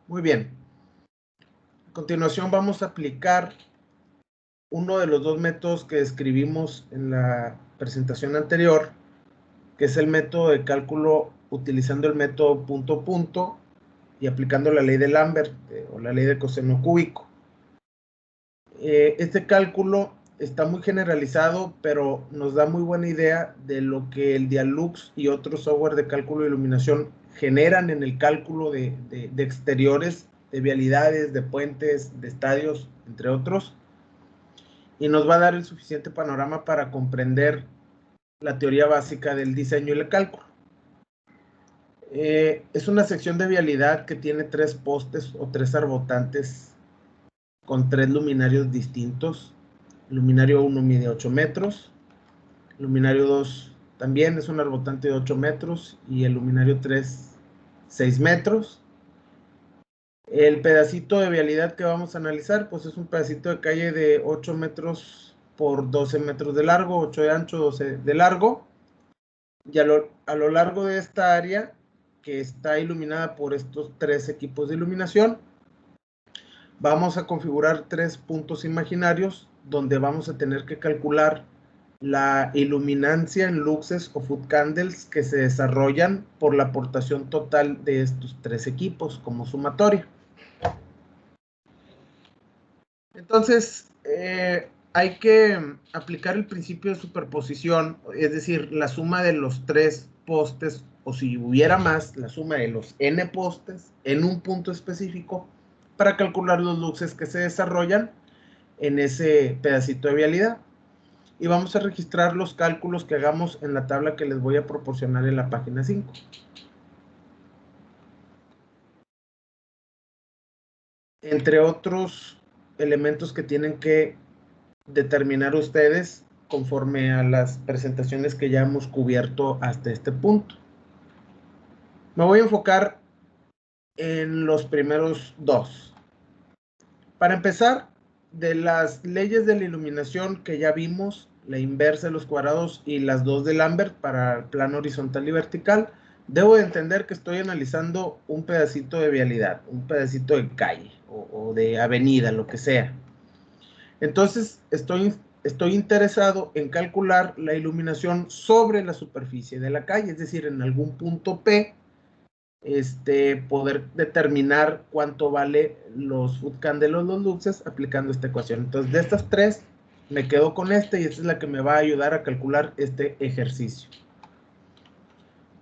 Muy bien. A continuación vamos a aplicar uno de los dos métodos que describimos en la presentación anterior, que es el método de cálculo utilizando el método punto a punto y aplicando la ley de Lambert o la ley de coseno cúbico. Este cálculo está muy generalizado, pero nos da muy buena idea de lo que el Dialux y otros software de cálculo de iluminación generan en el cálculo de exteriores, de vialidades, de puentes, de estadios, entre otros, y nos va a dar el suficiente panorama para comprender la teoría básica del diseño y el cálculo. Es una sección de vialidad que tiene 3 postes o 3 arbotantes con 3 luminarios distintos. El luminario 1 mide 8 metros, el luminario 2 también es un arbotante de 8 metros y el luminario 3 6 metros. El pedacito de vialidad que vamos a analizar pues es un pedacito de calle de 8 metros por 12 metros de largo, 8 de ancho, 12 de largo, y a lo largo de esta área que está iluminada por estos 3 equipos de iluminación, vamos a configurar 3 puntos imaginarios donde vamos a tener que calcular la iluminancia en luxes o foot candles que se desarrollan por la aportación total de estos 3 equipos como sumatoria. Entonces, hay que aplicar el principio de superposición, es decir, la suma de los 3 postes, o si hubiera más, la suma de los n postes en un punto específico para calcular los luxes que se desarrollan en ese pedacito de vialidad. Y vamos a registrar los cálculos que hagamos en la tabla que les voy a proporcionar en la página 5. Entre otros elementos que tienen que determinar ustedes conforme a las presentaciones que ya hemos cubierto hasta este punto. Me voy a enfocar en los primeros 2. Para empezar, de las leyes de la iluminación que ya vimos, la inversa de los cuadrados y las 2 de Lambert para el plano horizontal y vertical, debo de entender que estoy analizando un pedacito de vialidad, un pedacito de calle o de avenida, lo que sea. Entonces, estoy interesado en calcular la iluminación sobre la superficie de la calle, es decir, en algún punto P, poder determinar cuánto vale los foot candles, los luxes, aplicando esta ecuación. Entonces, de estas 3, me quedo con y esta es la que me va a ayudar a calcular este ejercicio.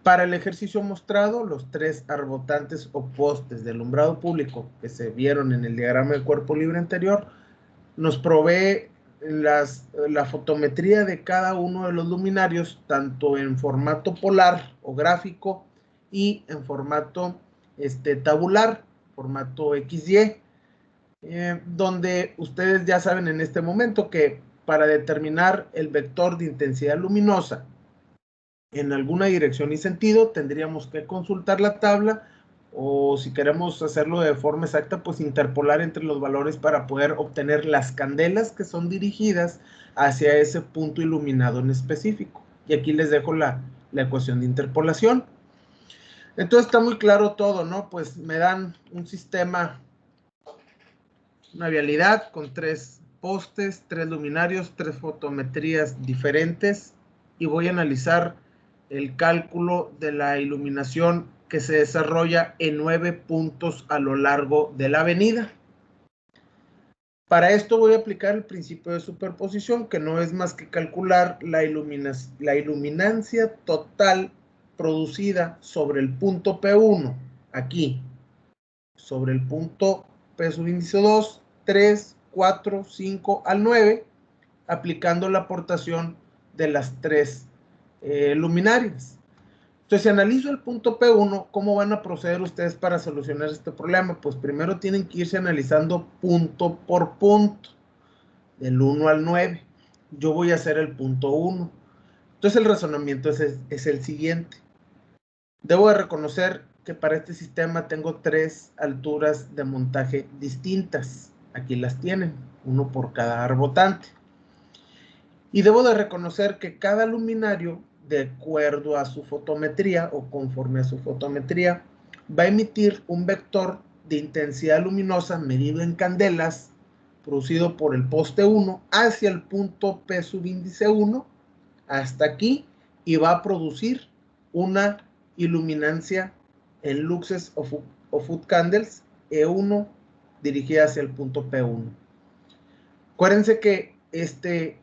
Para el ejercicio mostrado, los 3 arbotantes o postes de alumbrado público que se vieron en el diagrama del cuerpo libre anterior, nos provee la fotometría de cada uno de los luminarios, tanto en formato polar o gráfico y en formato tabular, formato XY, donde ustedes ya saben en este momento que para determinar el vector de intensidad luminosa en alguna dirección y sentido, tendríamos que consultar la tabla, o si queremos hacerlo de forma exacta, pues interpolar entre los valores para poder obtener las candelas que son dirigidas hacia ese punto iluminado en específico. Y aquí les dejo la ecuación de interpolación. Entonces está muy claro todo, ¿no? Pues me dan un sistema, una vialidad con 3 postes, 3 luminarios, 3 fotometrías diferentes, y voy a analizar el cálculo de la iluminación que se desarrolla en 9 puntos a lo largo de la avenida. Para esto voy a aplicar el principio de superposición, que no es más que calcular la iluminancia total producida sobre el punto P1, aquí, sobre el punto P subíndice 2, 3, 4, 5 al 9, aplicando la aportación de las 3 luminarias. Entonces, si analizo el punto P1, ¿cómo van a proceder ustedes para solucionar este problema? Pues primero tienen que irse analizando punto por punto, del 1 al 9. Yo voy a hacer el punto 1. Entonces, el razonamiento es el siguiente. Debo de reconocer que para este sistema tengo 3 alturas de montaje distintas. Aquí las tienen, uno por cada arbotante. Y debo de reconocer que cada luminario, de acuerdo a su fotometría o conforme a su fotometría, va a emitir un vector de intensidad luminosa medido en candelas producido por el poste 1 hacia el punto P subíndice 1 hasta aquí, y va a producir una iluminancia en luxes o foot candles E1 dirigida hacia el punto P1. Acuérdense que este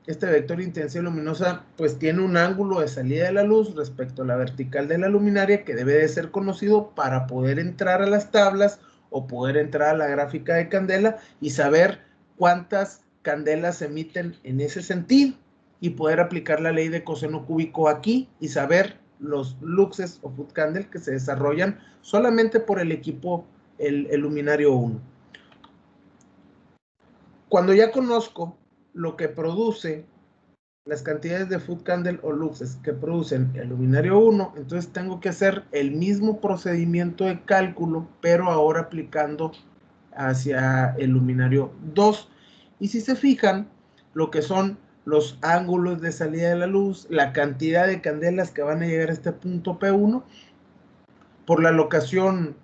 vector de intensidad luminosa pues tiene un ángulo de salida de la luz respecto a la vertical de la luminaria que debe de ser conocido para poder entrar a las tablas o poder entrar a la gráfica de candela y saber cuántas candelas se emiten en ese sentido y poder aplicar la ley de coseno cúbico aquí y saber los luxes o foot candle que se desarrollan solamente por el equipo, el luminario 1. Cuando ya conozco lo que produce, las cantidades de foot candle o luxes que producen el luminario 1, entonces tengo que hacer el mismo procedimiento de cálculo, pero ahora aplicando hacia el luminario 2. Y si se fijan, lo que son los ángulos de salida de la luz, la cantidad de candelas que van a llegar a este punto P1, por la locación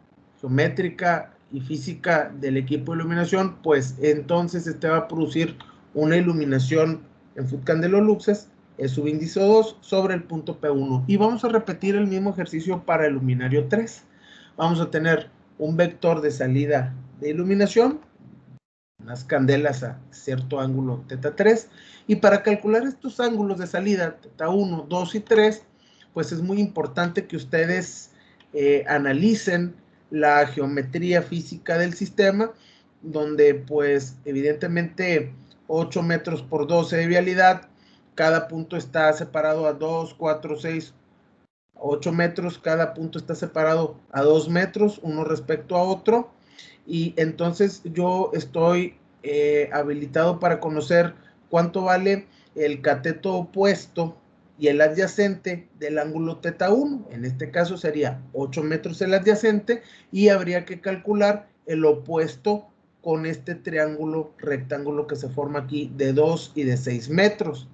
geométrica y física del equipo de iluminación, pues entonces este va a producir una iluminación en foot candle o luxes, es subíndice 2 sobre el punto P1. Y vamos a repetir el mismo ejercicio para el luminario 3. Vamos a tener un vector de salida de iluminación, unas candelas a cierto ángulo θ3, y para calcular estos ángulos de salida θ1, 2 y 3, pues es muy importante que ustedes analicen la geometría física del sistema, donde pues evidentemente 8 metros por 12 de vialidad, cada punto está separado a 2, 4, 6, 8 metros, cada punto está separado a 2 metros, uno respecto a otro, y entonces yo estoy habilitado para conocer cuánto vale el cateto opuesto y el adyacente del ángulo θ1. En este caso sería 8 metros el adyacente y habría que calcular el opuesto con este triángulo rectángulo que se forma aquí de 2 y de 6 metros.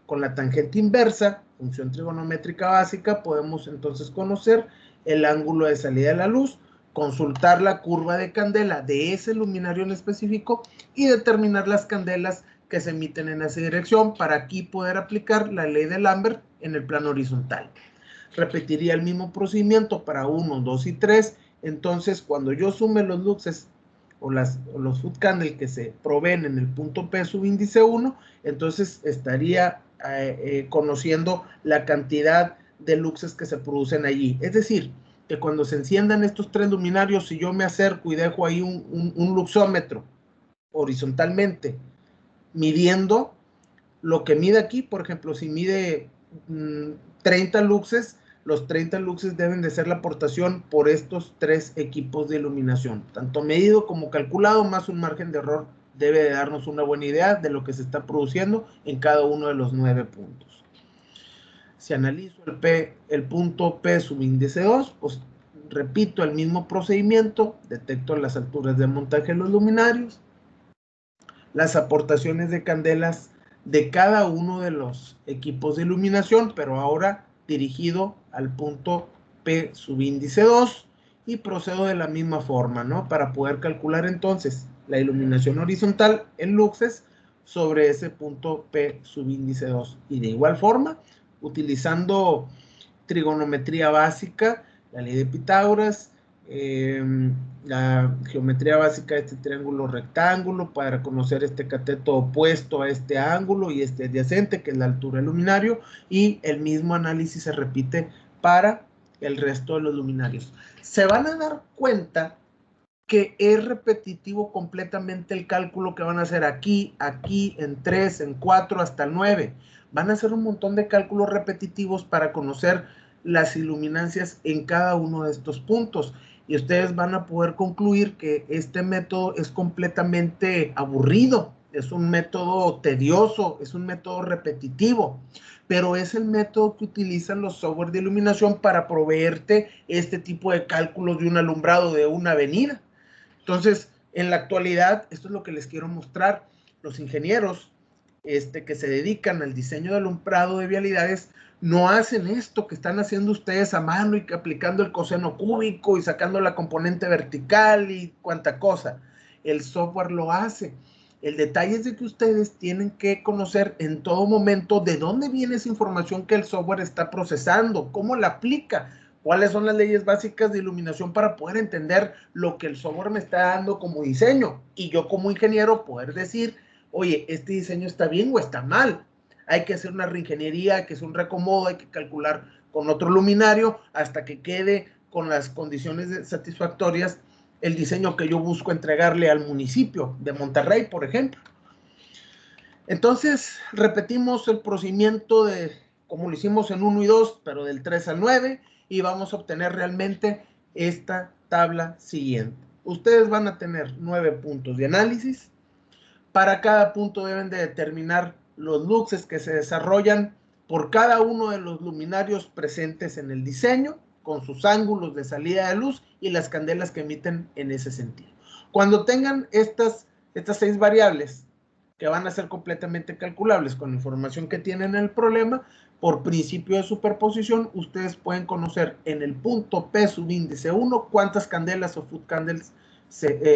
Con la tangente inversa, función trigonométrica básica, podemos entonces conocer el ángulo de salida de la luz, consultar la curva de candela de ese luminario en específico y determinar las candelas que se emiten en esa dirección para aquí poder aplicar la ley de Lambert en el plano horizontal. Repetiría el mismo procedimiento para 1, 2 y 3. Entonces, cuando yo sume los luxes o los foot candle que se proveen en el punto P subíndice 1, entonces estaría conociendo la cantidad de luxes que se producen allí. Es decir, que cuando se enciendan estos tres luminarios, si yo me acerco y dejo ahí un luxómetro horizontalmente, midiendo lo que mide aquí, por ejemplo, si mide 30 luxes, los 30 luxes deben de ser la aportación por estos tres equipos de iluminación, tanto medido como calculado, más un margen de error debe de darnos una buena idea de lo que se está produciendo en cada uno de los 9 puntos. Si analizo el punto P subíndice 2, pues repito el mismo procedimiento, detecto las alturas de montaje de los luminarios, las aportaciones de candelas de cada uno de los equipos de iluminación, pero ahora dirigido al punto P subíndice 2, y procedo de la misma forma, ¿no? Para poder calcular entonces la iluminación horizontal en luxes sobre ese punto P subíndice 2. Y de igual forma, utilizando trigonometría básica, la ley de Pitágoras, la geometría básica de este triángulo rectángulo para conocer este cateto opuesto a este ángulo y este adyacente, que es la altura del luminario, y el mismo análisis se repite para el resto de los luminarios. Se van a dar cuenta que es repetitivo completamente el cálculo que van a hacer aquí, en 3, en 4, hasta el 9. Van a hacer un montón de cálculos repetitivos para conocer las iluminancias en cada uno de estos puntos. Y ustedes van a poder concluir que este método es completamente aburrido, es un método tedioso, es un método repetitivo, pero es el método que utilizan los software de iluminación para proveerte este tipo de cálculos de un alumbrado de una avenida. Entonces, en la actualidad, esto es lo que les quiero mostrar. Los ingenieros que se dedican al diseño de alumbrado de vialidades no hacen esto que están haciendo ustedes a mano y que aplicando el coseno cúbico y sacando la componente vertical y cuanta cosa. El software lo hace. El detalle es de que ustedes tienen que conocer en todo momento de dónde viene esa información que el software está procesando, cómo la aplica, cuáles son las leyes básicas de iluminación para poder entender lo que el software me está dando como diseño. Y yo como ingeniero poder decir, oye, este diseño está bien o está mal. Hay que hacer una reingeniería, hay que hacer un reacomodo, hay que calcular con otro luminario hasta que quede con las condiciones satisfactorias el diseño que yo busco entregarle al municipio de Monterrey, por ejemplo. Entonces, repetimos el procedimiento de como lo hicimos en 1 y 2, pero del 3 al 9, y vamos a obtener realmente esta tabla siguiente. Ustedes van a tener 9 puntos de análisis. Para cada punto deben de determinar los luxes que se desarrollan por cada uno de los luminarios presentes en el diseño, con sus ángulos de salida de luz y las candelas que emiten en ese sentido. Cuando tengan estas 6 variables que van a ser completamente calculables con la información que tienen en el problema, por principio de superposición, ustedes pueden conocer en el punto P subíndice 1 cuántas candelas o foot candles,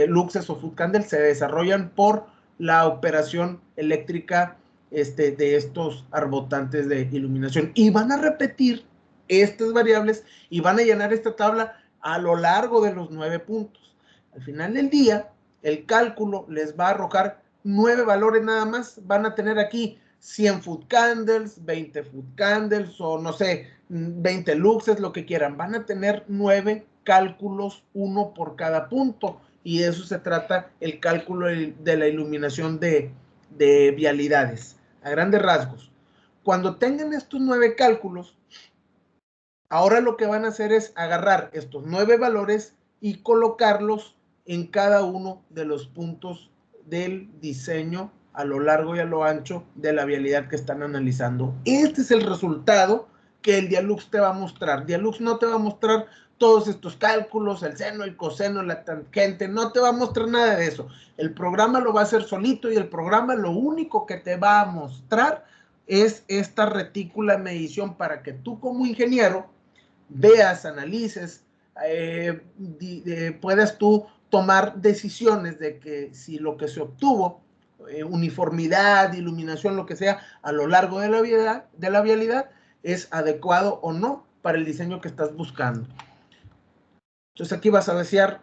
luxes o foot candles se desarrollan por la operación eléctrica de estos arbotantes de iluminación. Y van a repetir estas variables y van a llenar esta tabla a lo largo de los 9 puntos. Al final del día, el cálculo les va a arrojar 9 valores nada más. Van a tener aquí 100 foot candles, 20 foot candles o no sé, 20 luxes, lo que quieran. Van a tener 9 cálculos, uno por cada punto. Y de eso se trata el cálculo de la iluminación de vialidades, a grandes rasgos. Cuando tengan estos 9 cálculos, ahora lo que van a hacer es agarrar estos 9 valores y colocarlos en cada uno de los puntos del diseño a lo largo y a lo ancho de la vialidad que están analizando. Este es el resultado que el Dialux te va a mostrar. Dialux no te va a mostrar todos estos cálculos, el seno, el coseno, la tangente, no te va a mostrar nada de eso. El programa lo va a hacer solito y el programa lo único que te va a mostrar es esta retícula de medición para que tú como ingeniero veas, analices, puedas tú tomar decisiones de que si lo que se obtuvo, uniformidad, iluminación, lo que sea, a lo largo de la vialidad, es adecuado o no para el diseño que estás buscando. Entonces aquí vas a desear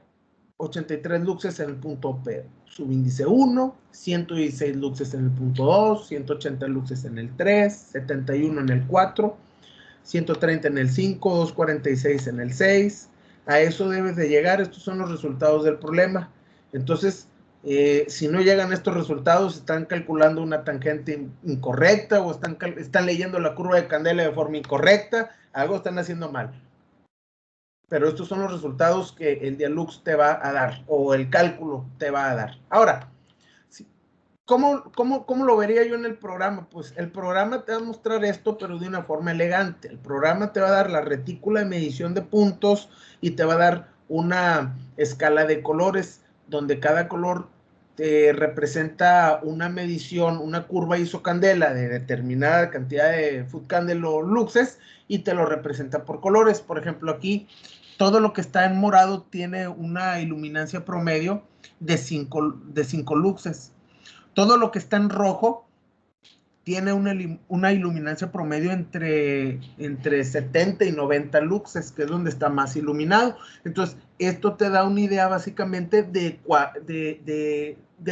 83 luxes en el punto P, subíndice 1, 116 luxes en el punto 2, 180 luxes en el 3, 71 en el 4, 130 en el 5, 246 en el 6. A eso debes de llegar. Estos son los resultados del problema. Entonces, si no llegan estos resultados, están calculando una tangente incorrecta o están leyendo la curva de candela de forma incorrecta. Algo están haciendo mal. Pero estos son los resultados que el Dialux te va a dar o el cálculo te va a dar. Ahora, ¿Cómo lo vería yo en el programa? Pues el programa te va a mostrar esto, pero de una forma elegante. El programa te va a dar la retícula de medición de puntos y te va a dar una escala de colores, donde cada color te representa una medición, una curva isocandela de determinada cantidad de foot candle o luxes, y te lo representa por colores. Por ejemplo, aquí todo lo que está en morado tiene una iluminancia promedio de 5 luxes. Todo lo que está en rojo tiene una iluminancia promedio entre 70 y 90 luxes, que es donde está más iluminado. Entonces, esto te da una idea básicamente de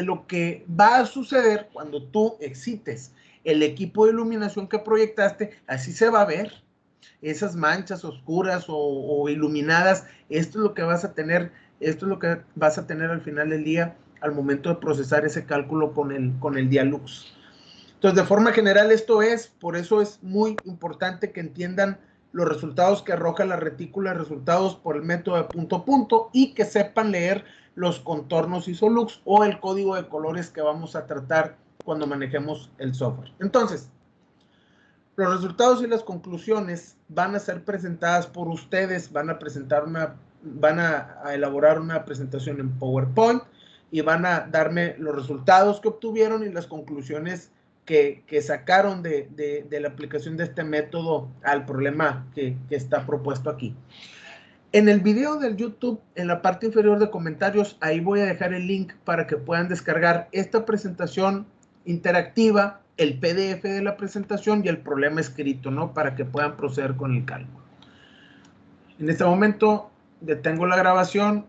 lo que va a suceder cuando tú excites el equipo de iluminación que proyectaste. Así se va a ver esas manchas oscuras o iluminadas. Esto es lo que vas a tener, esto es lo que vas a tener al final del día al momento de procesar ese cálculo con el Dialux. Entonces, de forma general, por eso es muy importante que entiendan los resultados que arroja la retícula, resultados por el método de punto a punto, y que sepan leer los contornos ISOLUX o el código de colores que vamos a tratar cuando manejemos el software. Entonces, los resultados y las conclusiones van a ser presentadas por ustedes, van a elaborar una presentación en PowerPoint y van a darme los resultados que obtuvieron y las conclusiones que sacaron de la aplicación de este método al problema que está propuesto aquí. En el video del YouTube, en la parte inferior de comentarios, ahí voy a dejar el link para que puedan descargar esta presentación interactiva, el PDF de la presentación y el problema escrito, ¿no? Para que puedan proceder con el cálculo. En este momento detengo la grabación